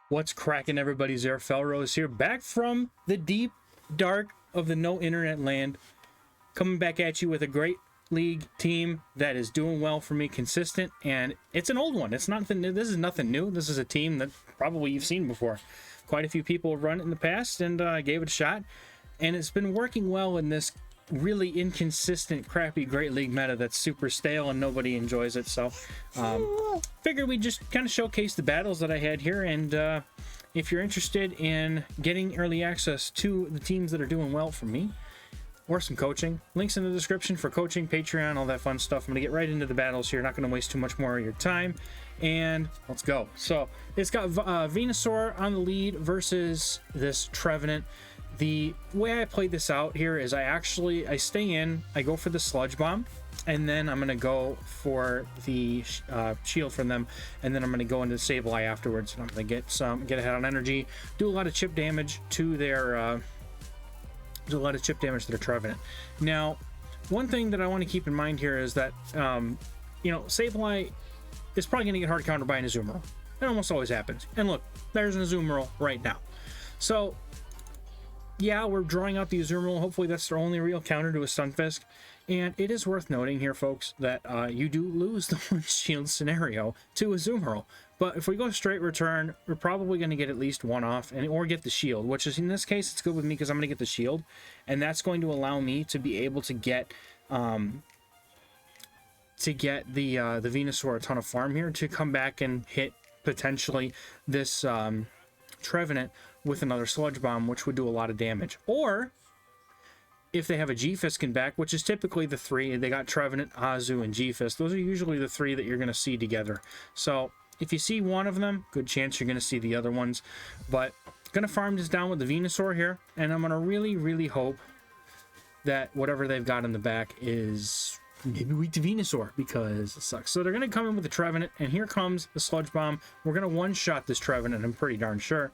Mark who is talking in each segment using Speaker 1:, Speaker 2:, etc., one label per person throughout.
Speaker 1: What's cracking, everybody? Felrose here, back from the deep dark of the no internet land, coming back at you with a great league team that is doing well for me, consistent, and it's an old one. It's nothing new. This is nothing new. This is a team that probably you've seen before. Quite a few people have run it in the past, and I gave it a shot, and it's been working well in this really inconsistent, crappy Great League meta that's super stale and nobody enjoys it. So figured we'd just kind of showcase the battles that I had here, and if you're interested in getting early access to the teams that are doing well for me or some coaching, links in the description for coaching, Patreon, all that fun stuff. I'm gonna get right into the battles here, not gonna waste too much more of your time, and let's go. So it's got Venusaur on the lead versus this Trevenant. The way I played this out here is I stay in, I go for the Sludge Bomb, and then I'm going to go for the shield from them, and then I'm going to go into Sableye afterwards, and I'm going to get ahead on energy, do a lot of chip damage to their Trevenant. Now, one thing that I want to keep in mind here is that, Sableye is probably going to get hard countered by an Azumarill. It almost always happens. And look, there's an Azumarill right now. So yeah, we're drawing out the Azumarill. Hopefully that's their only real counter to a Stunfisk. And it is worth noting here, folks, that you do lose the one shield scenario to Azumarill. But if we go straight return, we're probably going to get at least one off, or get the shield, which is, in this case, it's good with me because I'm going to get the shield. And that's going to allow me to be able to get the Venusaur a ton of farm here to come back and hit, potentially, this Trevenant with another Sludge Bomb, which would do a lot of damage. Or if they have a Gfisk in back, which is typically the three, they got Trevenant, Azu, and Gfisk. Those are usually the three that you're going to see together. So if you see one of them, good chance you're going to see the other ones. But going to farm this down with the Venusaur here, and I'm going to really, really hope that whatever they've got in the back is maybe weak to Venusaur, because it sucks. So they're going to come in with the Trevenant, and here comes the Sludge Bomb. We're going to one-shot this Trevenant, I'm pretty darn sure.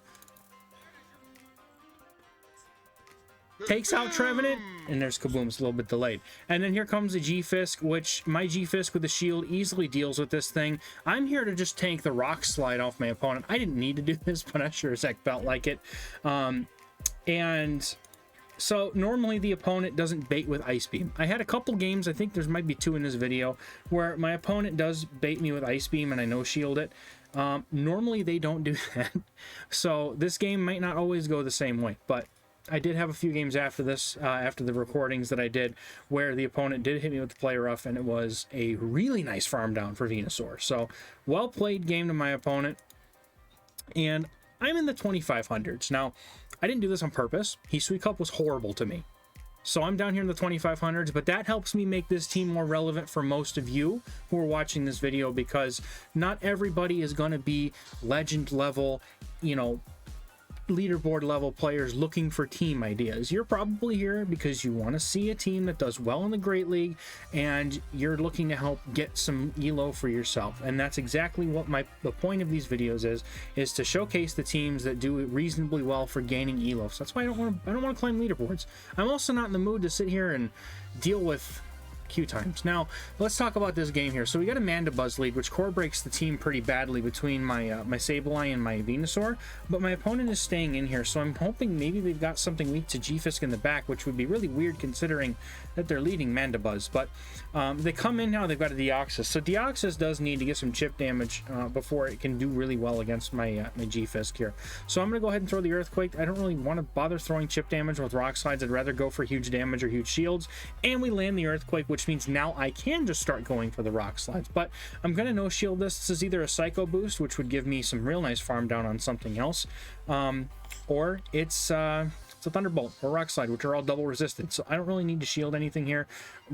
Speaker 1: Takes out Trevenant, and there's Kaboom. It's a little bit delayed. And then here comes the Gfisk, which my Gfisk with the shield easily deals with this thing. I'm here to just tank the Rock Slide off my opponent. I didn't need to do this, but I sure as heck felt like it. And so normally the opponent doesn't bait with Ice Beam. I had a couple games, I think there might be 2 in this video, where my opponent does bait me with Ice Beam and I no-shield it. Normally they don't do that. So this game might not always go the same way, but I did have a few games after this, after the recordings that I did, where the opponent did hit me with the play rough, and it was a really nice farm down for Venusaur. So, well played game to my opponent, and I'm in the 2500s. Now, I didn't do this on purpose. Hisuicup was horrible to me. So I'm down here in the 2500s, but that helps me make this team more relevant for most of you who are watching this video, because not everybody is going to be legend level, leaderboard level players looking for team ideas. You're probably here because you want to see a team that does well in the Great League, and you're looking to help get some elo for yourself. And that's exactly what the point of these videos is to showcase the teams that do reasonably well for gaining elo. So that's why I don't want to climb leaderboards. I'm also not in the mood to sit here and deal with queue times. Now, let's talk about this game here. So we got a Mandibuzz lead, which core breaks the team pretty badly between my my Sableye and my Venusaur, but my opponent is staying in here, so I'm hoping maybe they've got something weak to Gfisk in the back, which would be really weird considering that they're leading Mandibuzz. But they come in now, they've got a Deoxys. So Deoxys does need to get some chip damage before it can do really well against my my Gfisk here. So I'm going to go ahead and throw the Earthquake. I don't really want to bother throwing chip damage with Rock Slides. I'd rather go for huge damage or huge shields, and we land the Earthquake, which means now I can just start going for the Rock Slides. But I'm going to no-shield this. This is either a Psycho Boost, which would give me some real nice farm down on something else, or it's a Thunderbolt or Rock Slide, which are all double resisted. So I don't really need to shield anything here.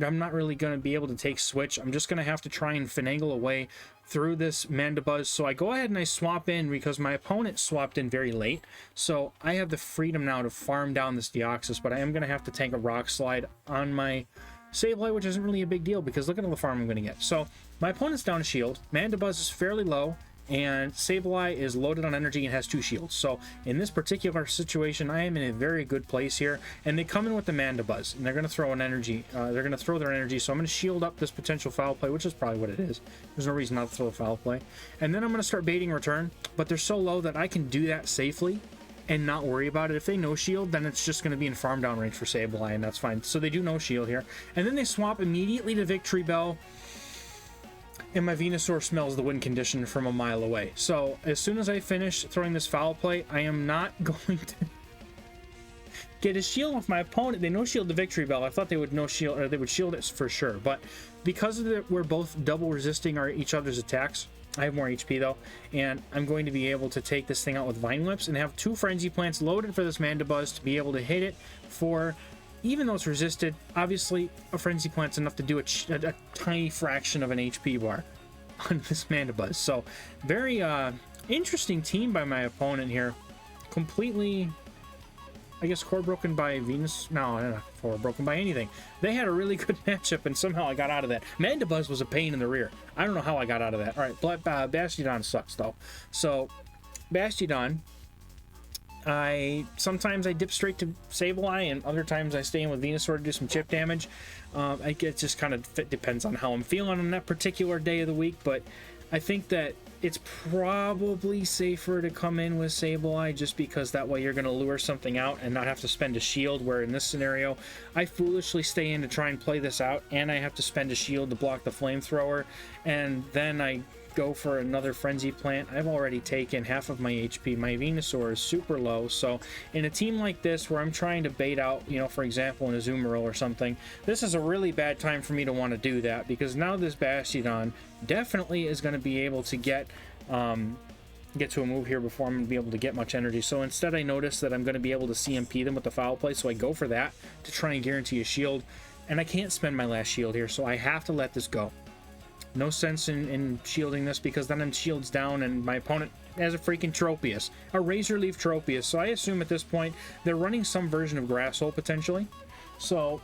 Speaker 1: I'm not really going to be able to take Switch. I'm just going to have to try and finagle away through this Mandibuzz. So I go ahead and I swap in because my opponent swapped in very late. So I have the freedom now to farm down this Deoxys, but I am going to have to tank a Rock Slide on my Sableye, which isn't really a big deal because look at all the farm I'm going to get. So my opponent's down a shield. Mandibuzz is fairly low. and Sableye is loaded on energy and has 2 shields. So in this particular situation, I am in a very good place here. And they come in with the Mandibuzz, and they're going to throw an energy. They're going to throw their energy, so I'm going to shield up this potential foul play, which is probably what it is. There's no reason not to throw a foul play. And then I'm going to start baiting return, but they're so low that I can do that safely and not worry about it. If they no shield, then it's just going to be in farm down range for Sableye, and that's fine. So they do no shield here. And then they swap immediately to Victorybell. And my Venusaur smells the win condition from a mile away. So as soon as I finish throwing this foul play, I am not going to get a shield off my opponent. They no shield the Victorybell. I thought they would no shield, or they would shield it for sure. But because of that, we're both double resisting each other's attacks. I have more HP though, and I'm going to be able to take this thing out with Vine Whips and have 2 Frenzy Plants loaded for this Mandibuzz to be able to hit it for. Even though it's resisted, obviously a Frenzy Plant's enough to do a tiny fraction of an HP bar on this Mandibuzz. So, very interesting team by my opponent here. Completely, I guess, core broken by Venus. No, not core broken by anything. They had a really good matchup, and somehow I got out of that. Mandibuzz was a pain in the rear. I don't know how I got out of that. All right, Bastiodon sucks, though. So, Bastiodon... sometimes I dip straight to Sableye, and other times I stay in with Venusaur to do some chip damage. It just kind of depends on how I'm feeling on that particular day of the week, but I think that it's probably safer to come in with Sableye, just because that way you're going to lure something out and not have to spend a shield, where in this scenario I foolishly stay in to try and play this out, and I have to spend a shield to block the flamethrower, and then I go for another Frenzy Plant. I've already taken half of my HP. My Venusaur is super low, so in a team like this where I'm trying to bait out, you know, for example in a Azumarill or something, this is a really bad time for me to want to do that, because now this Bastiodon definitely is going to be able to get to a move here before I'm going to be able to get much energy. So instead I notice that I'm going to be able to CMP them with the foul play, so I go for that to try and guarantee a shield, and I can't spend my last shield here, so I have to let this go. No sense in shielding this, because then I'm shields down and my opponent has a freaking Tropius, a Razor Leaf Tropius. So I assume at this point they're running some version of Grasshole potentially. So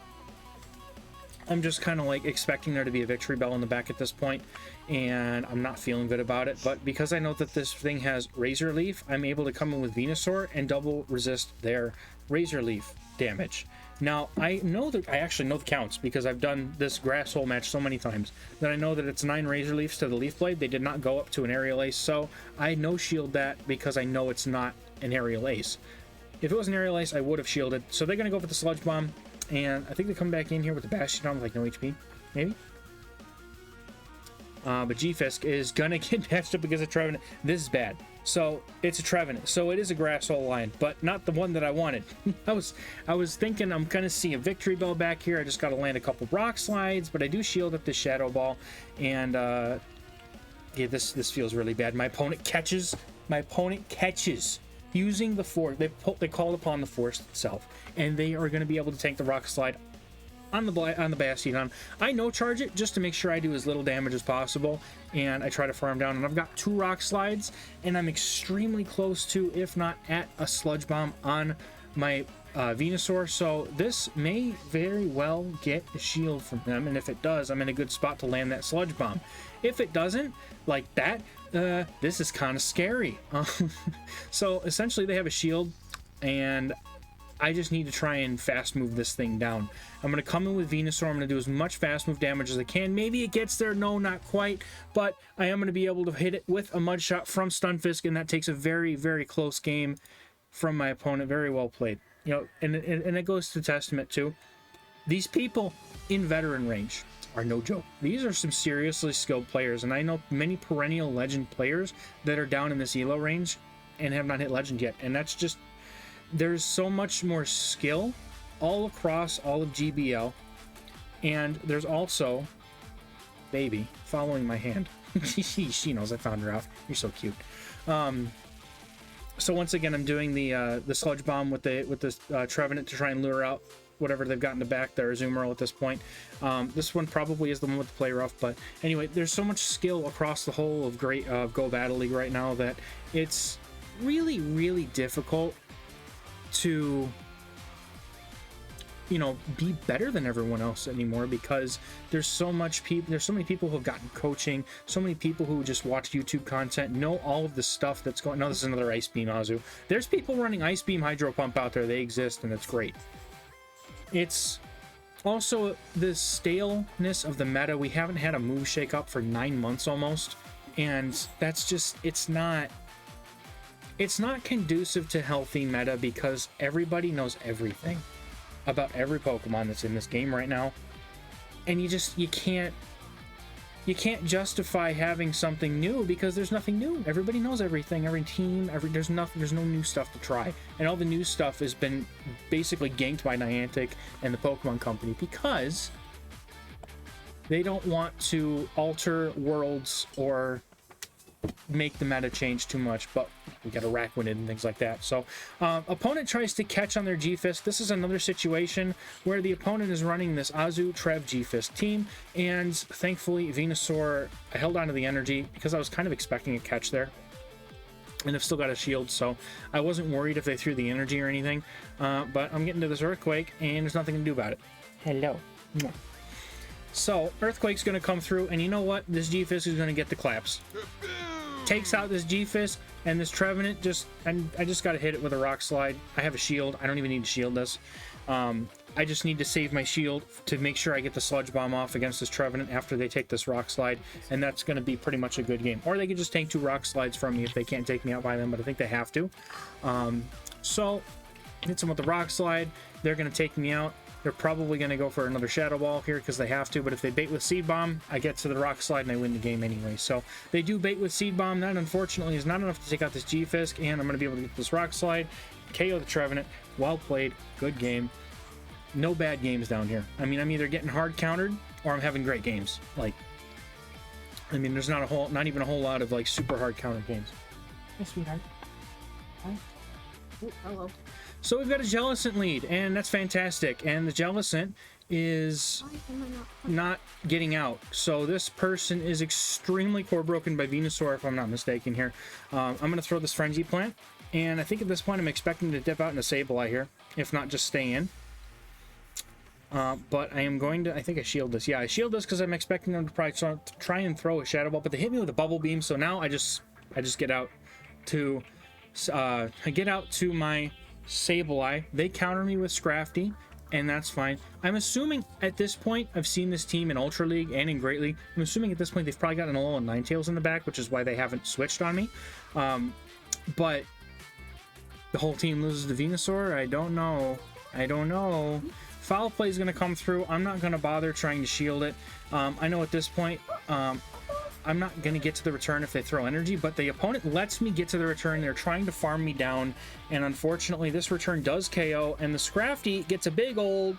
Speaker 1: I'm just kind of like expecting there to be a Victorybell in the back at this point, and I'm not feeling good about it. But because I know that this thing has Razor Leaf, I'm able to come in with Venusaur and double resist their Razor Leaf damage. Now, I actually know the counts, because I've done this Grasshole match so many times that I know that it's 9 Razor Leafs to the Leaf Blade. They did not go up to an Aerial Ace, so I no shield that because I know it's not an Aerial Ace. If it was an Aerial Ace, I would have shielded. So they're going to go for the Sludge Bomb, and I think they come back in here with the Bastiodon with like no HP, maybe? But Gfisk is going to get patched up because of Trevenant. This is bad. So it's a Trevenant. So it is a Grasshole line, but not the one that I wanted. I was thinking I'm going to see a Victorybell back here. I just got to land a couple Rock Slides, but I do shield up the Shadow Ball. And yeah, this feels really bad. My opponent catches. Using the Force. They called upon the Force itself, and they are going to be able to tank the Rock Slide on the Bastiodon. I no charge it just to make sure I do as little damage as possible, and I try to farm down, and I've got 2 Rock Slides, and I'm extremely close to, if not at, a Sludge Bomb on my Venusaur, so this may very well get a shield from them, and if it does, I'm in a good spot to land that Sludge Bomb. If it doesn't, like that, this is kind of scary. So essentially they have a shield, and I just need to try and fast move this thing down. I'm going to come in with Venusaur. I'm going to do as much fast move damage as I can. Maybe it gets there. No, not quite. But I am going to be able to hit it with a Mud Shot from Stunfisk, and that takes a very, very close game from my opponent. Very well played. You know, and it goes to testament to these people in veteran range are no joke. These are some seriously skilled players, and I know many perennial legend players that are down in this ELO range and have not hit legend yet, and that's just... There's so much more skill all across all of GBL, and there's also baby following my hand. She knows I found her out. You're so cute. So once again, I'm doing the Sludge Bomb with the Trevenant to try and lure out whatever they've got in the back there, Azumarill at this point. This one probably is the one with the play rough, but anyway, there's so much skill across the whole of Go Battle League right now that it's really, really difficult to you know, be better than everyone else anymore, because there's so many people who have gotten coaching, so many people who just watch YouTube content, know all of the stuff that's going. No, this is another Ice Beam Azu. There's people running Ice Beam Hydro Pump out there. They exist, and it's great. It's also the staleness of the meta. We haven't had a move shake up for 9 months almost, and that's just, it's not conducive to healthy meta, because everybody knows everything about every Pokemon that's in this game right now, and you can't justify having something new, because there's nothing new. Everybody knows everything. Every team, there's no new stuff to try, and all the new stuff has been basically ganked by Niantic and the Pokemon Company, because they don't want to alter worlds or make the meta change too much, but we got to rack win it and things like that. So opponent tries to catch on their Gfisk. This is another situation where the opponent is running this Azu Trev Gfisk team, and thankfully Venusaur, I held on to the energy because I was kind of expecting a catch there, and I've still got a shield, so I wasn't worried if they threw the energy or anything, but I'm getting to this Earthquake and there's nothing to do about it. Hello. So Earthquake's going to come through, and you know what? This Gfisk is going to get the claps. Takes out this Gfisk, and this Trevenant I just got to hit it with a Rock Slide. I have a shield. I don't even need to shield this. I just need to save my shield to make sure I get the Sludge Bomb off against this Trevenant after they take this Rock Slide, and that's going to be pretty much a good game. Or they could just take 2 Rock Slides from me if they can't take me out by them, but I think they have to. So hits them with the Rock Slide. They're going to take me out. They're probably going to go for another Shadow Ball here because they have to, but if they bait with Seed Bomb, I get to the Rock Slide and I win the game anyway. So they do bait with Seed Bomb. That, unfortunately, is not enough to take out this Gfisk, and I'm going to be able to get this Rock Slide, KO the Trevenant. Well played. Good game. No bad games down here. I mean, I'm either getting hard countered or I'm having great games. Like, I mean, there's not even a whole lot of, like, super hard countered games. Hey, sweetheart. Hi. Oh, hello. So we've got a Jellicent lead, and that's fantastic. And the Jellicent is not getting out. So this person is extremely core broken by Venusaur, if I'm not mistaken here. I'm going to throw this Frenzy Plant, and I think at this point I'm expecting to dip out in a Sableye here, if not just stay in. But I am going to, I think I shield this. Yeah, I shield this because I'm expecting them to probably try and throw a Shadow Ball, but they hit me with a Bubble Beam, so now I just get out to my Sableye. They counter me with Scrafty, and that's fine. I'm assuming at this point, I've seen this team in Ultra League and in Great League. I'm assuming at this point they've probably gotten a little Ninetales in the back, which is why they haven't switched on me. But the whole team loses to Venusaur. I don't know. Foul Play is going to come through. I'm not going to bother trying to shield it. I know at this point, I'm not going to get to the return if they throw energy, but the opponent lets me get to the return. They're trying to farm me down, and unfortunately this return does KO, and the Scrafty gets a big old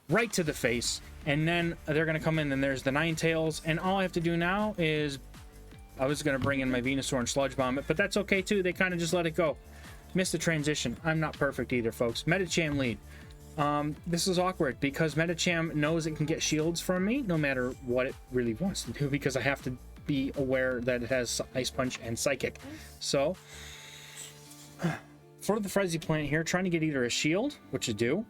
Speaker 1: right to the face, and then they're going to come in, and there's the Ninetales, and all I have to do now is, I was going to bring in my Venusaur and Sludge Bomb it, but that's okay too. They kind of just let it go. Missed the transition. I'm not perfect either, folks. Medicham lead. This is awkward because Medicham knows it can get shields from me no matter what it really wants to do, because I have to be aware that it has Ice Punch and Psychic. So for the Frenzy Plant here, trying to get either a shield, which I do,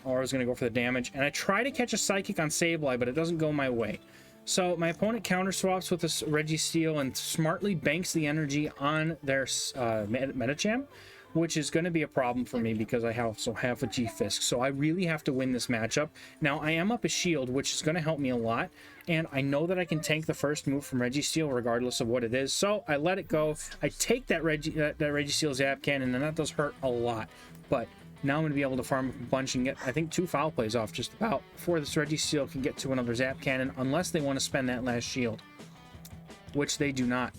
Speaker 1: or I was going to go for the damage, and I try to catch a Psychic on Sableye, but it doesn't go my way. So my opponent counter swaps with this Registeel and smartly banks the energy on their Medicham, which is going to be a problem for me because I also have a Gfisk. So I really have to win this matchup. Now, I am up a shield, which is going to help me a lot, and I know that I can tank the first move from Registeel regardless of what it is. So I let it go. I take that Registeel Zap Cannon, and that does hurt a lot. But now I'm going to be able to farm a bunch and get, I think, 2 Foul Plays off just about before this Registeel can get to another Zap Cannon, unless they want to spend that last shield, which they do not.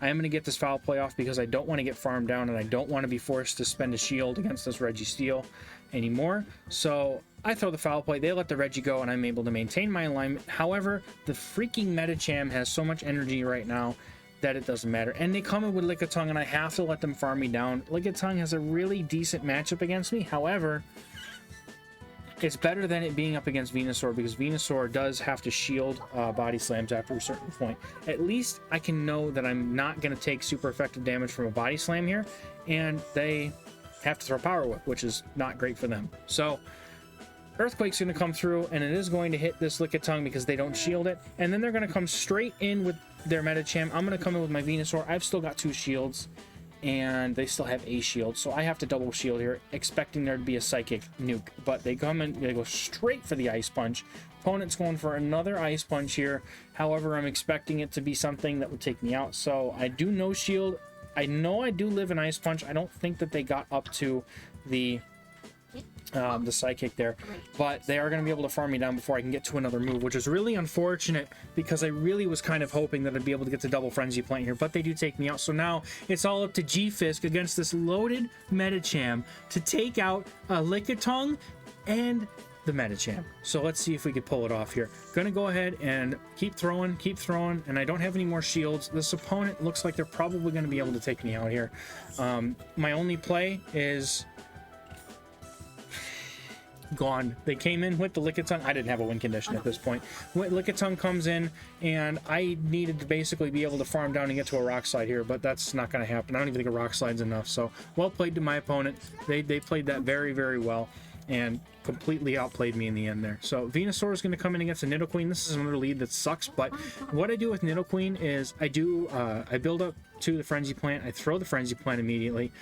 Speaker 1: I am going to get this Foul Play off because I don't want to get farmed down, and I don't want to be forced to spend a shield against this Registeel anymore. So I throw the Foul Play, they let the Reggie go, and I'm able to maintain my alignment. However, the freaking Medicham has so much energy right now that it doesn't matter. And they come in with Lickitung, and I have to let them farm me down. Lickitung has a really decent matchup against me. However, it's better than it being up against Venusaur, because Venusaur does have to shield body slams after a certain point. At least I can know that I'm not going to take super effective damage from a body slam here, and they have to throw Power Whip, which is not great for them. So Earthquake's going to come through, and it is going to hit this Lickitung because they don't shield it. And then they're going to come straight in with their Medicham. I'm going to come in with my Venusaur. I've still got 2 shields, and they still have a shield. So I have to double shield here, expecting there to be a Psychic nuke. But they come in, they go straight for the Ice Punch. Opponent's going for another Ice Punch here. However, I'm expecting it to be something that would take me out. So I do no shield. I know I do live in Ice Punch. I don't think that they got up to the Psychic there, but they are going to be able to farm me down before I can get to another move, which is really unfortunate because I really was kind of hoping that I'd be able to get the double Frenzy Plant here, but they do take me out. So now it's all up to Gfisk against this loaded Medicham to take out a Lickitung and the Medicham. So let's see if we could pull it off here. Gonna go ahead and keep throwing, and I don't have any more shields. This opponent looks like they're probably going to be able to take me out here. My only play is gone. They came in with the Lickitung. I didn't have a win condition at this point. When Lickitung comes in, and I needed to basically be able to farm down and get to a Rock Slide here, but that's not going to happen. I don't even think a Rock Slide's enough. So well played to my opponent. They played that very, very well and completely outplayed me in the end there. So Venusaur is going to come in against a Nidoqueen. This is another lead that sucks, but what I do with Nidoqueen is I build up to the Frenzy Plant. I throw the Frenzy Plant immediately.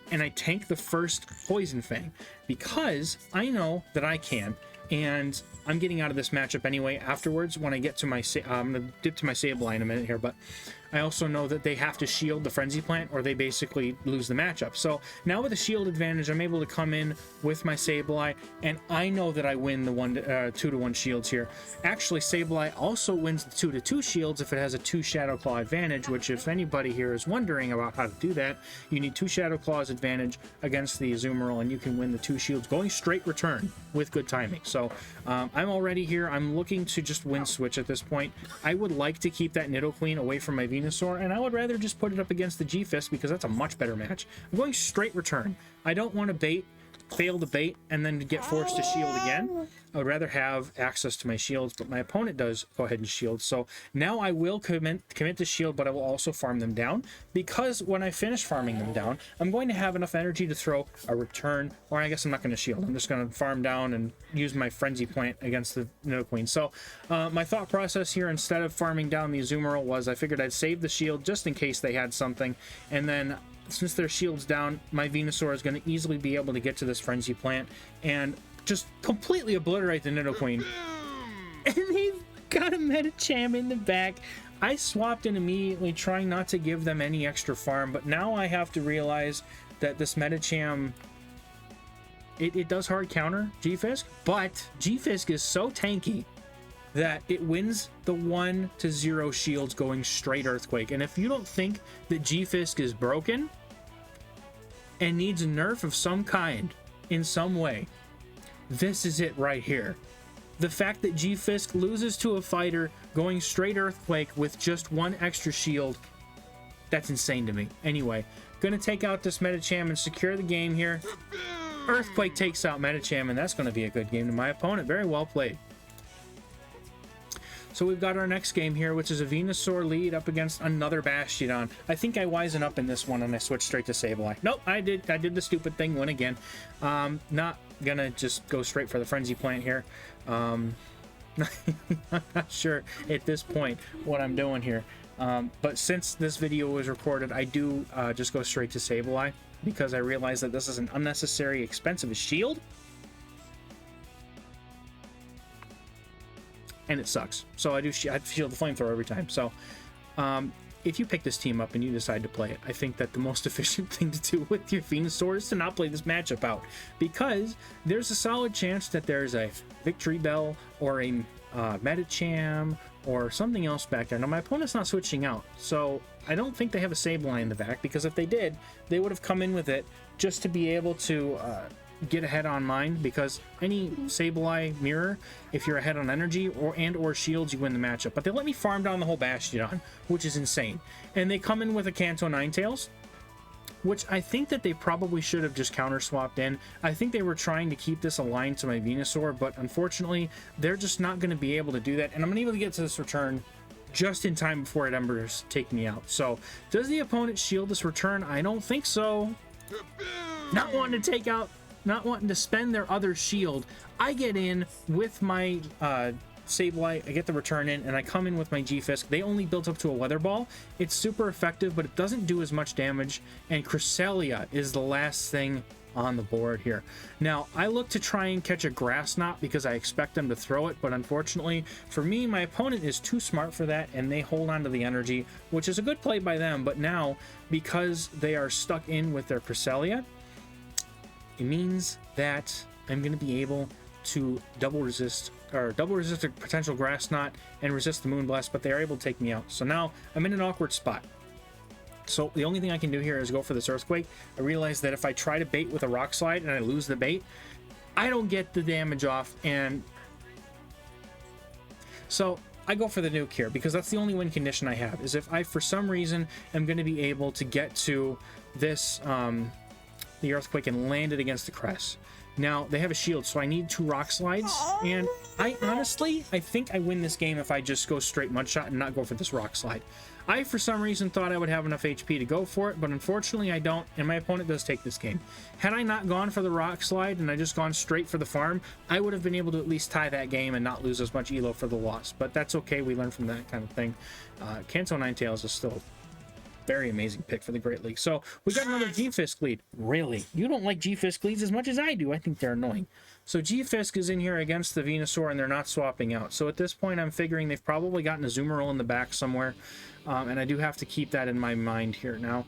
Speaker 1: And I tank the first Poison Fang because I know that I can, and I'm getting out of this matchup anyway afterwards when I get to my I'm going to dip to my Sableye in a minute here, but I also know that they have to shield the Frenzy Plant or they basically lose the matchup. So now with a shield advantage, I'm able to come in with my Sableye, and I know that I win the 2-to-1 shields here. Actually, Sableye also wins the 2-to-2 shields if it has a 2 Shadow Claw advantage, which if anybody here is wondering about how to do that, you need 2 Shadow Claws advantage against the Azumarill, and you can win the 2 shields going straight return with good timing. So I'm already here. I'm looking to just win switch at this point. I would like to keep that Nidoqueen away from my Venusaur, and I would rather just put it up against the Gfisk because that's a much better match. I'm going straight return. I don't want to fail the bait and then get forced to shield again. I would rather have access to my shields, but my opponent does go ahead and shield. So now I will commit to shield, but I will also farm them down, because when I finish farming them down, I'm going to have enough energy to throw a return, or I guess I'm not going to shield. I'm just going to farm down and use my Frenzy Plant against the Nidoqueen. So my thought process here, instead of farming down the Azumarill, was I figured I'd save the shield just in case they had something, and then since their shield's down, my Venusaur is going to easily be able to get to this Frenzy Plant and just completely obliterate the Nidoqueen. And they've got a Medicham in the back. I swapped in immediately, trying not to give them any extra farm, but now I have to realize that this Medicham, it does hard counter Gfisk, but Gfisk is so tanky that it wins the 1-to-0 shields going straight Earthquake. And if you don't think that Gfisk is broken and needs a nerf of some kind in some way, this is it right here. The fact that Gfisk loses to a fighter going straight Earthquake with just 1 extra shield, that's insane to me. Anyway, gonna take out this Medicham and secure the game here. Earthquake takes out Medicham, and that's gonna be a good game to my opponent. Very well played. So we've got our next game here, which is a Venusaur lead up against another Bastiodon. I think I wisen up in this one and I switched straight to Sableye. Nope, I did the stupid thing, win again. Not gonna just go straight for the Frenzy Plant here. I'm not sure at this point what I'm doing here. But since this video was recorded, I do just go straight to Sableye because I realize that this is an unnecessary expensive shield. And it sucks. So I shield the Flamethrower every time. So if you pick this team up and you decide to play it, I think that the most efficient thing to do with your Venusaur is to not play this matchup out, because there's a solid chance that there's a Victorybell or a Medicham or something else back there. Now my opponent's not switching out, so I don't think they have a Sableye in the back, because if they did, they would have come in with it just to be able to get ahead on mine, because any Sableye mirror, if you're ahead on energy or shields, you win the matchup. But they let me farm down the whole Bastiodon, which is insane. And they come in with a Kanto Ninetales, which I think that they probably should have just counter swapped in. I think they were trying to keep this aligned to my Venusaur, but unfortunately they're just not going to be able to do that, and I'm able to get to this return just in time before it embers take me out. So does the opponent shield this return? I don't think so. not wanting to take out, not wanting to spend their other shield, I get in with my Sableye, I get the return in, and I come in with my Gfisk. They only built up to a Weather Ball. It's super effective, but it doesn't do as much damage, and Cresselia is the last thing on the board here. Now, I look to try and catch a Grass Knot because I expect them to throw it, but unfortunately, for me, my opponent is too smart for that, and they hold on to the energy, which is a good play by them, but now, because they are stuck in with their Cresselia, it means that I'm going to be able to double resist a potential Grass Knot and resist the Moonblast, but they are able to take me out. So now I'm in an awkward spot. So the only thing I can do here is go for this Earthquake. I realize that if I try to bait with a Rock Slide and I lose the bait, I don't get the damage off, and so I go for the nuke here because that's the only win condition I have, is if I for some reason am going to be able to get to this the Earthquake and land it against the Cress. Now, they have a shield, so I need 2 Rock Slides, and I think I win this game if I just go straight Mudshot and not go for this Rock Slide. I, for some reason, thought I would have enough HP to go for it, but unfortunately I don't, and my opponent does take this game. Had I not gone for the Rock Slide and I just gone straight for the farm, I would have been able to at least tie that game and not lose as much elo for the loss, but that's okay, we learn from that kind of thing. Kanto Ninetales is still very amazing pick for the Great League. So we got another Gfisk lead. Really? You don't like Gfisk leads as much as I do. I think they're annoying. So Gfisk is in here against the Venusaur, and they're not swapping out. So at this point, I'm figuring they've probably gotten a Zoomerol in the back somewhere, and I do have to keep that in my mind here. Now,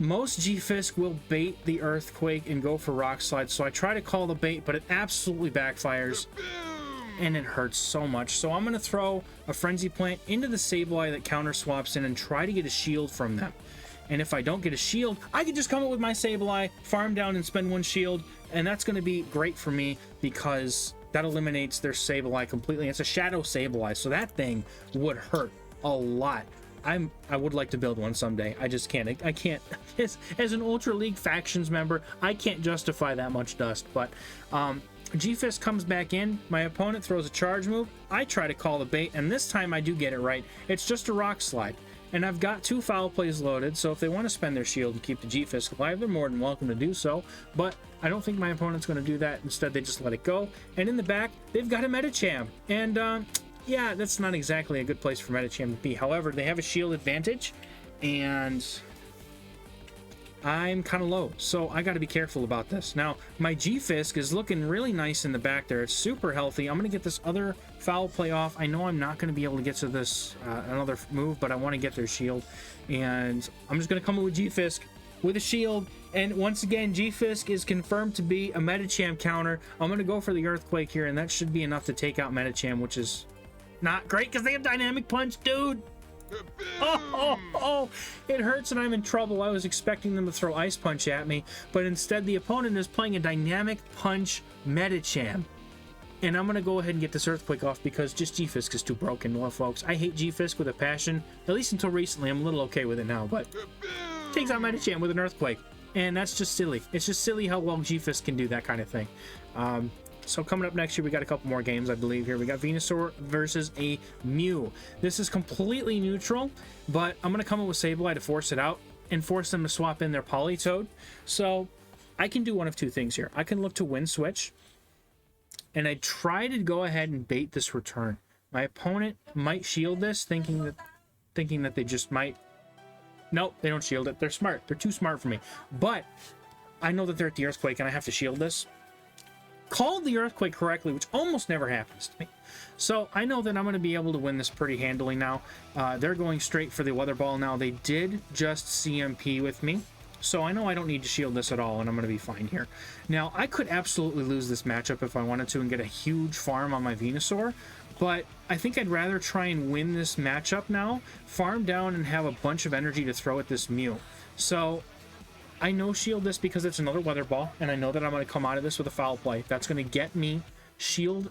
Speaker 1: most Gfisk will bait the Earthquake and go for Rock Slide, so I try to call the bait, but it absolutely backfires. And it hurts so much. So I'm going to throw a Frenzy Plant into the Sableye that counter swaps in and try to get a shield from them. And if I don't get a shield, I can just come up with my Sableye, farm down and spend 1 shield, and that's going to be great for me because that eliminates their Sableye completely. It's a Shadow Sableye, so that thing would hurt a lot. I would like to build one someday. I just can't. I can't. As an Ultra League Factions member, I can't justify that much dust, but Gfisk comes back in, my opponent throws a charge move, I try to call the bait, and this time I do get it right. It's just a Rock Slide. And I've got 2 Foul Plays loaded, so if they want to spend their shield and keep the Gfisk alive, they're more than welcome to do so, but I don't think my opponent's going to do that. Instead, they just let it go. And in the back, they've got a Medicham, and yeah, that's not exactly a good place for Medicham to be. However, they have a shield advantage, and I'm kind of low, so I got to be careful about this. Now, my Gfisk is looking really nice in the back there. It's super healthy. I'm going to get this other Foul Play off. I know I'm not going to be able to get to this another move, but I want to get their shield. And I'm just going to come in with Gfisk with a shield. And once again, Gfisk is confirmed to be a Medicham counter. I'm going to go for the Earthquake here, and that should be enough to take out Medicham, which is not great because they have Dynamic Punch, dude. Oh, it hurts and I'm in trouble. I was expecting them to throw Ice Punch at me, but instead the opponent is playing a Dynamic Punch Medicham. And I'm going to go ahead and get this Earthquake off because just Gfisk is too broken, well, folks. I hate Gfisk with a passion, at least until recently. I'm a little okay with it now, but takes out Medicham with an Earthquake. And that's just silly. It's just silly how well Gfisk can do that kind of thing. So coming up next year, we got a couple more games, I believe, here. We got Venusaur versus a Mew. This is completely neutral, but I'm going to come up with Sableye to force it out and force them to swap in their Politoed. So I can do one of 2 things here. I can look to win switch, and I try to go ahead and bait this return. My opponent might shield this, thinking that they just might. Nope, they don't shield it. They're smart. They're too smart for me. But I know that they're at the Earthquake, and I have to shield this. Called the Earthquake correctly, which almost never happens to me. So I know that I'm going to be able to win this pretty handily now. They're going straight for the Weather Ball now. They did just CMP with me, so I know I don't need to shield this at all, and I'm going to be fine here. Now, I could absolutely lose this matchup if I wanted to and get a huge farm on my Venusaur, but I think I'd rather try and win this matchup now, farm down, and have a bunch of energy to throw at this Mew. So I know shield this because it's another Weather Ball, and I know that I'm going to come out of this with a Foul Play. That's going to get me shield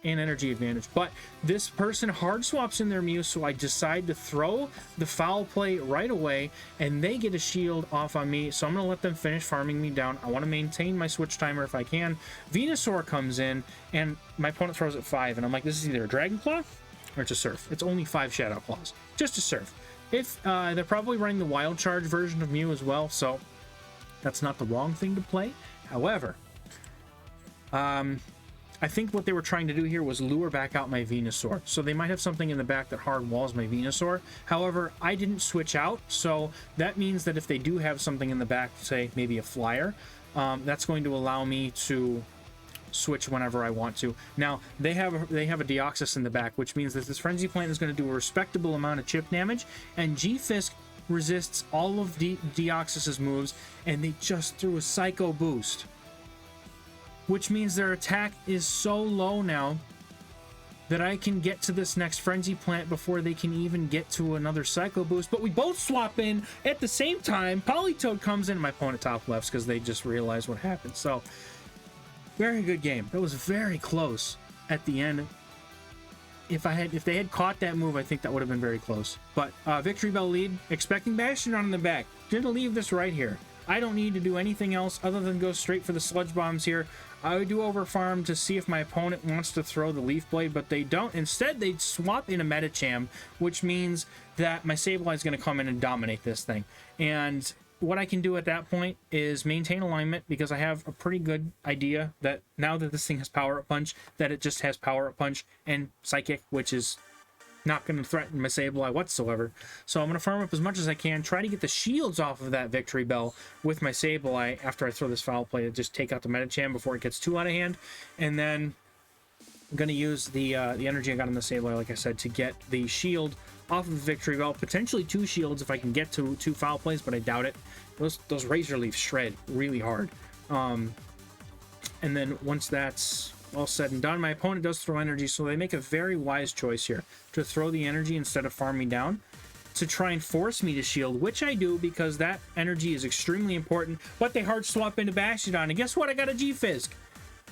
Speaker 1: and energy advantage. But this person hard swaps in their Mew, so I decide to throw the Foul Play right away, and they get a shield off on me, so I'm going to let them finish farming me down. I want to maintain my switch timer if I can. Venusaur comes in, and my opponent throws at 5, and I'm like, this is either a Dragon Claw or it's a Surf. It's only 5 Shadow Claws. Just a Surf. If they're probably running the Wild Charge version of Mew as well, so That's not the wrong thing to play. However, I think what they were trying to do here was lure back out my Venusaur. So they might have something in the back that hard walls my Venusaur. However, I didn't switch out, so that means that if they do have something in the back, say maybe a flyer, that's going to allow me to switch whenever I want to. Now, they have a Deoxys in the back, which means that this Frenzy Plant is going to do a respectable amount of chip damage, and Gfisk resists all of Deoxys's moves, and they just threw a Psycho Boost, which means their attack is so low now that I can get to this next Frenzy Plant before they can even get to another Psycho Boost. But we both swap in at the same time. Politoed comes in, my opponent top lefts because they just realized what happened. So, very good game. That was very close at the end. If they had caught that move, I think that would have been very close. But Victorybell lead, expecting Bastiodon in the back. Gonna leave this right here. I don't need to do anything else other than go straight for the Sludge Bombs here. I would do overfarm to see if my opponent wants to throw the Leaf Blade, but they don't. Instead, they swap in a Medicham, which means that my Sableye is going to come in and dominate this thing. And what I can do at that point is maintain alignment, because I have a pretty good idea that now that this thing has Power Up Punch, that it just has Power Up Punch and Psychic, which is not going to threaten my Sableye whatsoever. So I'm going to farm up as much as I can, try to get the shields off of that Victorybell with my Sableye after I throw this Foul Play to just take out the Medicham before it gets too out of hand. And then I'm going to use the energy I got on the Sableye, like I said, to get the shield off of the Victorybell. Potentially 2 shields if I can get to 2 Foul Plays, but I doubt it. Those Razor Leafs shred really hard. And then once that's all said and done, my opponent does throw energy, so they make a very wise choice here to throw the energy instead of farming down to try and force me to shield, which I do because that energy is extremely important. But they hard swap into Bastiodon, and guess what? I got a Gfisk.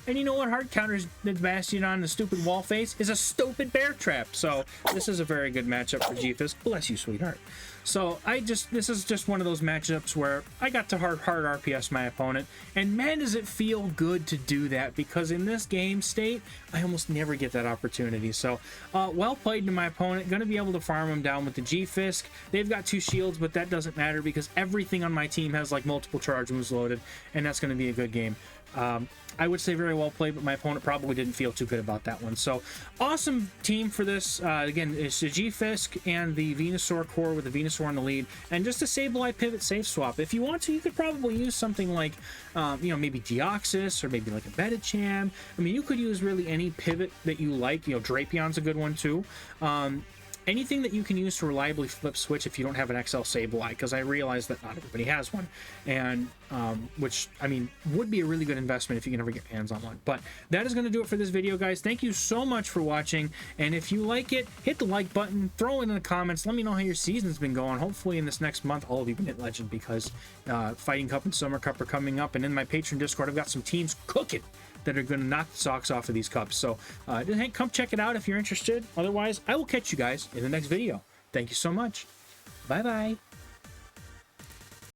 Speaker 1: And you know what hard counters the Bastiodon, the stupid wall face, is a stupid bear trap. So this is a very good matchup for Gfisk. Bless you, sweetheart. So this is just one of those matchups where I got to hard RPS my opponent, and man, does it feel good to do that, because in this game state, I almost never get that opportunity. So well played to my opponent. Going to be able to farm him down with the Gfisk. They've got 2 shields, but that doesn't matter because everything on my team has like multiple charge moves loaded, and that's going to be a good game. I would say very well played, but my opponent probably didn't feel too good about that one. So, awesome team for this. Again, it's the Gfisk and the Venusaur core with the Venusaur in the lead, and just a Sableye pivot safe swap. If you want to, you could probably use something like, maybe Deoxys or maybe like a Medicham. I mean, you could use really any pivot that you like. Drapeon's a good one too. Anything that you can use to reliably flip switch if you don't have an XL Sableye, because I realize that not everybody has one, and which, I mean, would be a really good investment if you can ever get hands on one. But that is going to do it for this video, guys. Thank you so much for watching, and if you like it, hit the like button, throw it in the comments, let me know how your season's been going. Hopefully in this next month, all of you can hit Legend, because Fighting Cup and Summer Cup are coming up, and in my Patreon Discord, I've got some teams cooking that are going to knock the socks off of these cups. So come check it out if you're interested. Otherwise, I will catch you guys in the next video. Thank you so much. Bye-bye.